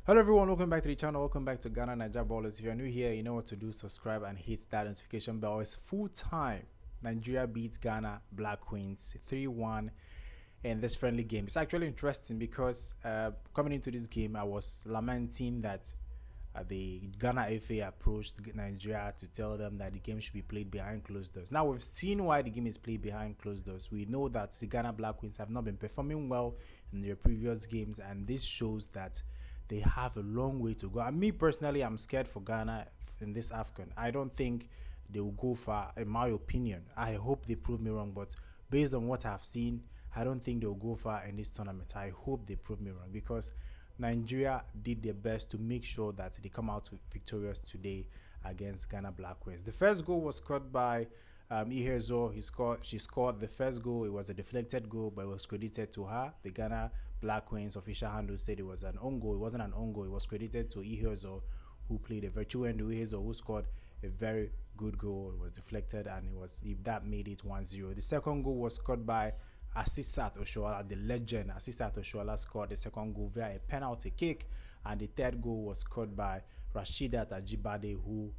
Hello everyone, welcome back to the channel. Welcome back to Ghana Nigeria Ballers. If you're new here, you know what to do. Subscribe and hit that notification bell. It's full time. Nigeria beats Ghana Black Queens 3-1 in this friendly game. It's actually interesting because coming into this game, I was lamenting that the Ghana FA approached Nigeria to tell them that the game should be played behind closed doors. Now we've seen why the game is played behind closed doors. We know that the Ghana Black Queens have not been performing well in their previous games, and this shows that they have a long way to go. And me personally, I'm scared for Ghana in this AFCON. I don't think they will go far, in my opinion. I hope they prove me wrong, but based on what I've seen, I don't think they'll go far in this tournament. I hope they prove me wrong because Nigeria did their best to make sure that they come out victorious today against Ghana Black Queens. The first goal was scored by Ihezo. She scored the first goal. It was a deflected goal, but it was credited to her. The Ghana Black Queens official handle said it was an own goal. It wasn't an own goal. It was credited to Ihezo, who played a virtual end. Ihezo, who scored a very good goal. It was deflected, and that made it 1-0. The second goal was scored by Asisat Oshoala, the legend. Asisat Oshoala scored the second goal via a penalty kick, and the third goal was scored by Rashidat Ajibade, who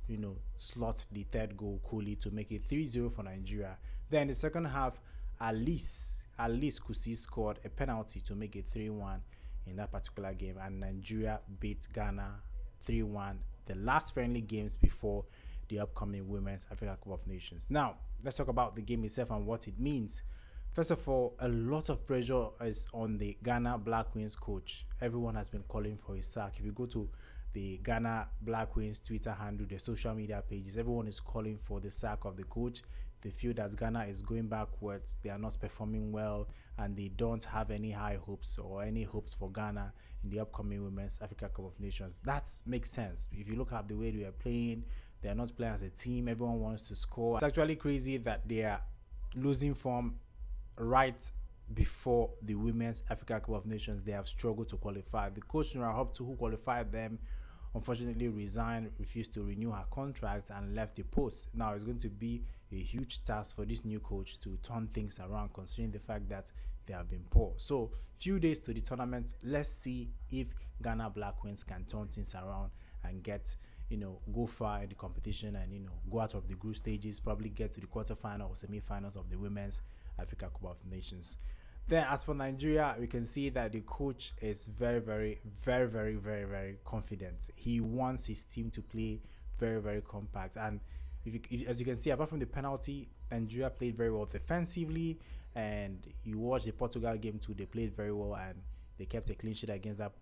slot the third goal coolly to make it 3-0 for Nigeria. Then the second half, Alice Kusi scored a penalty to make it 3-1 in that particular game, and Nigeria beat Ghana 3-1. The last friendly games before the upcoming Women's Africa Cup of Nations. Now let's talk about the game itself and what it means. First of all, a lot of pressure is on the Ghana Black Queens coach. Everyone has been calling for his sack. If you go to the Ghana Black Queens Twitter handle, their social media pages, everyone is calling for the sack of the coach. They feel that Ghana is going backwards, they are not performing well, and they don't have any high hopes or any hopes for Ghana in the upcoming Women's Africa Cup of Nations. That makes sense. If you look at the way they are playing, they are not playing as a team. Everyone wants to score. It's actually crazy that they are losing form right before the Women's Africa Cup of Nations. They have struggled to qualify. The coach Nura Hoptu, who qualified them, unfortunately resigned, refused to renew her contract, and left the post. Now it's going to be a huge task for this new coach to turn things around, considering the fact that they have been poor. So few days to the tournament, let's see if Ghana Black Queens can turn things around and get go far in the competition and go out of the group stages, probably get to the quarterfinal or semi-finals of the Women's Africa Cup of Nations. Then as for Nigeria, we can see that the coach is very confident. He wants his team to play very compact, and as you can see, apart from the penalty, Nigeria played very well defensively. And you watch the Portugal game too, they played very well and they kept a clean sheet against that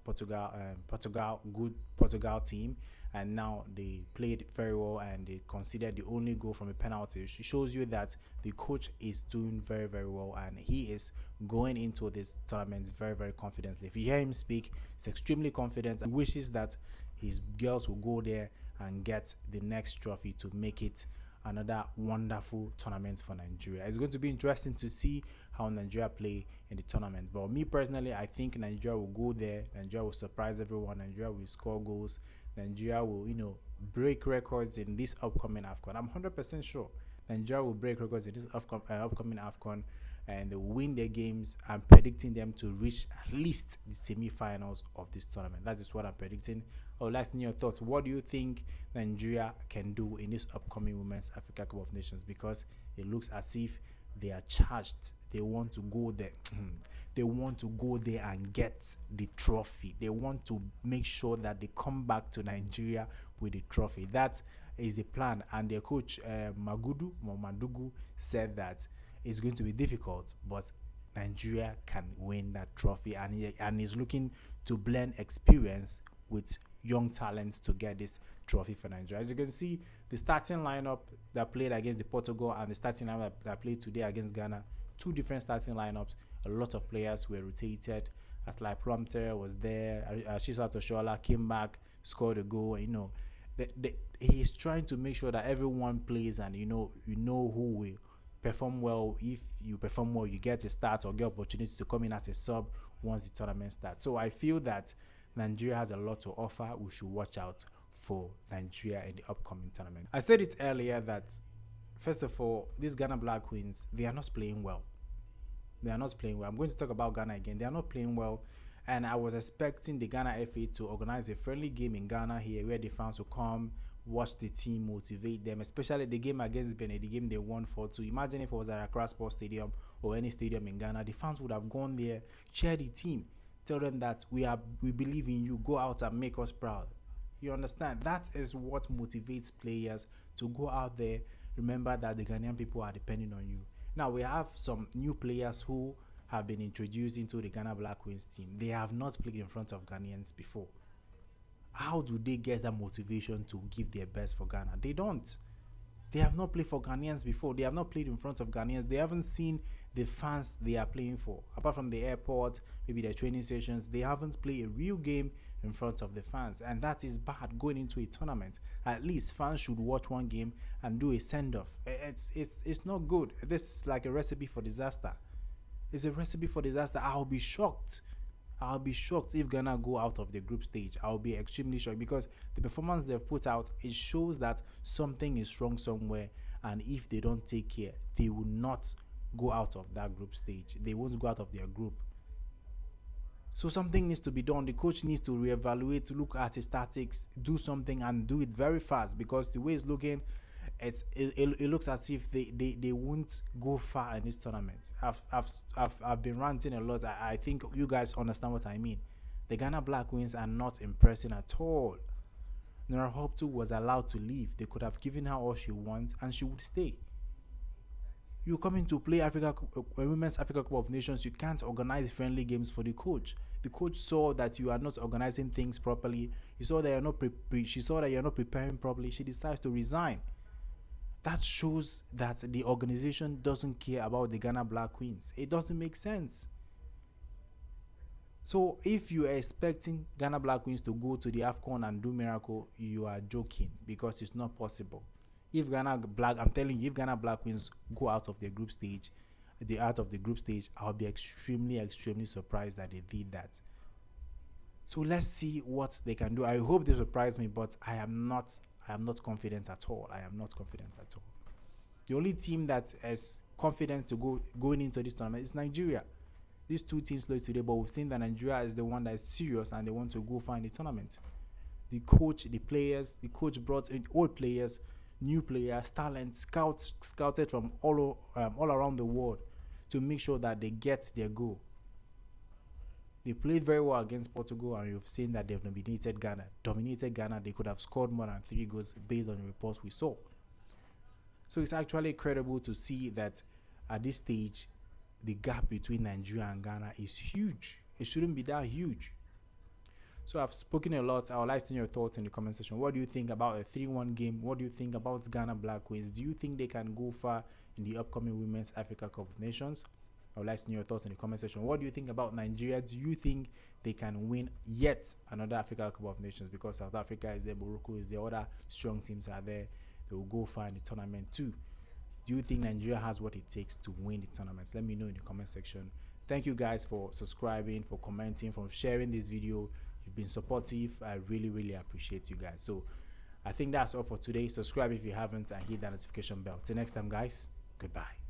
good Portugal team, and now they played very well and they conceded the only goal from a penalty. It shows you that the coach is doing very well, and he is going into this tournament very confidently. If you hear him speak, he's extremely confident and wishes that his girls will go there and get the next trophy to make it another wonderful tournament for Nigeria. It's going to be interesting to see how Nigeria play in the tournament. But me personally, I think Nigeria will go there. Nigeria will surprise everyone. Nigeria will score goals. Nigeria will, break records in this upcoming AFCON. I'm 100% sure Nigeria will break records in this upcoming AFCON, and they will win their games. I'm predicting them to reach at least the semi-finals of this tournament. That is what I'm predicting. I would like to know your thoughts. What do you think Nigeria can do in this upcoming Women's Africa Cup of Nations? Because it looks as if they are charged. They want to go there. They want to go there and get the trophy. They want to make sure that they come back to Nigeria with the trophy. That is the plan. And their coach Madugu said that it's going to be difficult, but Nigeria can win that trophy, and he's looking to blend experience with young talents to get this trophy for Nigeria. As you can see, the starting lineup that played against the Portugal and the starting lineup that played today against Ghana, two different starting lineups. A lot of players were rotated. As like Prompter was there, Asisat Oshoala came back, scored a goal. He is trying to make sure that everyone plays, and who will perform well. If you perform well, you get a start or get opportunity to come in as a sub once the tournament starts. So I feel that Nigeria has a lot to offer. We should watch out for Nigeria in the upcoming tournament. I said it earlier that, first of all, these Ghana Black Queens, they are not playing well. They are not playing well. I'm going to talk about Ghana again. They are not playing well. And I was expecting the Ghana FA to organize a friendly game in Ghana here where the fans will come, watch the team, motivate them, especially the game against Benin, the game they won 4-2. Imagine if it was at Accra Sports Stadium or any stadium in Ghana, the fans would have gone there, cheer the team, tell them that we believe in you, go out and make us proud. You understand? That is what motivates players to go out there. Remember that the Ghanaian people are depending on you. Now, we have some new players who have been introduced into the Ghana Black Queens team. They have not played in front of Ghanaians before. How do they get that motivation to give their best for Ghana? They don't. They have not played for Ghanaians before. They have not played in front of Ghanaians. They haven't seen the fans they are playing for. Apart from the airport, maybe their training sessions, they haven't played a real game in front of the fans. And that is bad going into a tournament. At least fans should watch one game and do a send-off. It's not good. This is like a recipe for disaster. It's a recipe for disaster. I'll be shocked. I'll be shocked if Ghana go out of the group stage. I'll be extremely shocked because the performance they've put out, it shows that something is wrong somewhere, and if they don't take care, they will not go out of that group stage. They won't go out of their group. So something needs to be done. The coach needs to reevaluate, look at his tactics, do something, and do it very fast, because the way it's looking, it looks as if they won't go far in this tournament. I've been ranting a lot. I think you guys understand what I mean. The Ghana Black Queens are not impressing at all. Nora Hoptu was allowed to leave. They could have given her all she wants and she would stay. You're coming to play Women's Africa Cup of Nations. You can't organize friendly games for the coach. The coach saw that you are not organizing things properly. She saw that you're not preparing properly. She decides to resign. That shows that the organization doesn't care about the Ghana Black Queens. It doesn't make sense. So if you are expecting Ghana Black Queens to go to the AFCON and do miracle, you are joking, because it's not possible. I'm telling you, if Ghana Black Queens go out of the group stage, I'll be extremely, extremely surprised that they did that. So let's see what they can do. I hope they surprise me, but I am not confident at all. I am not confident at all. The only team that has confidence to going into this tournament is Nigeria. These two teams play today, but we've seen that Nigeria is the one that is serious and they want to go find the tournament. The coach brought in old players, new players, talent, scouted from all around the world to make sure that they get their goal. They played very well against Portugal, and you've seen that they've dominated Ghana. They could have scored more than 3 goals based on the reports we saw. So it's actually incredible to see that at this stage, the gap between Nigeria and Ghana is huge. It shouldn't be that huge. So I've spoken a lot. I would like to know your thoughts in the comment section. What do you think about a 3-1 game? What do you think about Ghana Black Queens? Do you think they can go far in the upcoming Women's Africa Cup of Nations? I would like to know your thoughts in the comment section. What do you think about Nigeria? Do you think they can win yet another Africa Cup of Nations? Because South Africa is there, Morocco is there, other strong teams are there. They will go far in the tournament too. Do you think Nigeria has what it takes to win the tournament? Let me know in the comment section. Thank you guys for subscribing, for commenting, for sharing this video. You've been supportive. I really, really appreciate you guys. So I think that's all for today. Subscribe if you haven't and hit that notification bell. Till next time, guys. Goodbye.